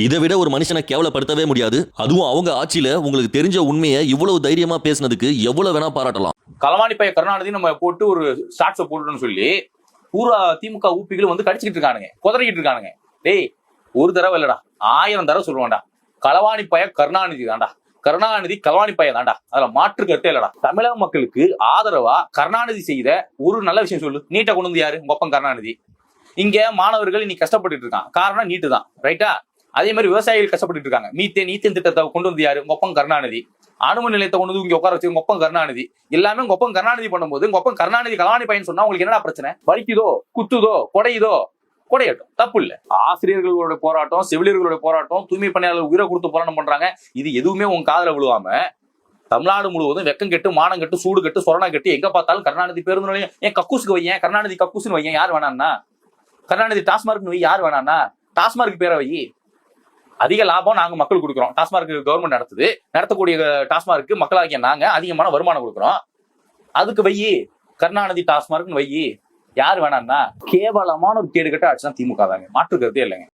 இதை விட ஒரு மனுஷனை கேவலப்படுத்தவே முடியாது. அதுவும் அவங்க ஆட்சியில உங்களுக்கு தெரிஞ்ச உண்மையை இவ்வளவு தைரியமா பேசினதுக்கு எவ்வளவு வேணா பாராட்டலாம். களவாணி பைய கருணாநிதி நம்ம போட்டு ஒரு ஷார்ட்ஸை போட்டுன்னு சொல்லி பூரா திமுக ஊப்பிகள் வந்து கடிச்சுக்கிட்டு இருக்கானுங்க, குதறிக்கிட்டு இருக்கானுங்க. டேய், ஒரு தடவை இல்லடா, 1000 தடவை சொல்லுவான்டா, களவாணி பைய கருணாநிதி தான்டா, கருணாநிதி களவாணி பைய தான்டா, அதுல மாற்று கருத்தே இல்லடா. தமிழக மக்களுக்கு ஆதரவா கருணாநிதி செய்த ஒரு நல்ல விஷயம் சொல்லு. நீட்டை கொண்டு வந்து யாரு? உங்க அப்பன் கருணாநிதி. இங்க மாணவர்கள் இன்னைக்கு கஷ்டப்பட்டு இருக்கான், காரணம் நீட்டு தான், ரைட்டா? அதே மாதிரி விவசாயிகள் கஷ்டப்பட்டு இருக்காங்க, நீத்தேன் திட்டத்தை கொண்டு வந்து யாரு? உங்க அப்பன் கருணாநிதி. அணுமின் நிலையத்தை கொண்டு வந்து இங்க உட்கார வச்சு உங்க அப்பன் கருணாநிதி. எல்லாமே உங்க அப்பன் கருணாநிதி பண்ணும்போது உங்க அப்பன் கருணாநிதி களவாணி பையன் சொன்னா உங்களுக்கு என்னடா பிரச்சனை? வலிக்குதோ, குத்துதோ, கொடையுதோ, கொடையட்டும், தப்பு இல்ல. ஆசிரியர்களோட போராட்டம், செவிலியர்களோட போராட்டம், தூய்மை பணியாளர்கள் உயிரை கொடுத்து போராட்டம் பண்றாங்க. இது எதுவுமே உங்க காதல விழுவாம தமிழ்நாடு முழுவதும் வெக்கம் கெட்டு, மானம் கெட்டு, சூடு கெட்டு, சொரணா கெட்டு, எங்க பார்த்தாலும் கருணாநிதி பேருந்து நிலையம், ஏன் கக்கூசுக்கு வையன், கருணாநிதி கக்கூசுன்னு வையன், யார் வேணான்னா? கருணாநிதி டாஸ்மார்க்னு வை, யார் வேணான்னா? டாஸ்மார்க் பேரை வை. அதிக லாபம் நாங்க மக்கள் கொடுக்குறோம். டாஸ்மார்க் கவர்மெண்ட் நடத்துது, நடத்தக்கூடிய டாஸ்மார்க்கு மக்களாகிய நாங்க அதிகமான வருமானம் கொடுக்குறோம். அதுக்கு வையி, கருணாநிதி டாஸ்மார்க்னு வையி, யார் வேணான்னா? கேவலமான ஒரு கேடு கட்ட ஆட்சி தான் திமுக தாங்க, மாற்று கருத்தே இல்லைங்க.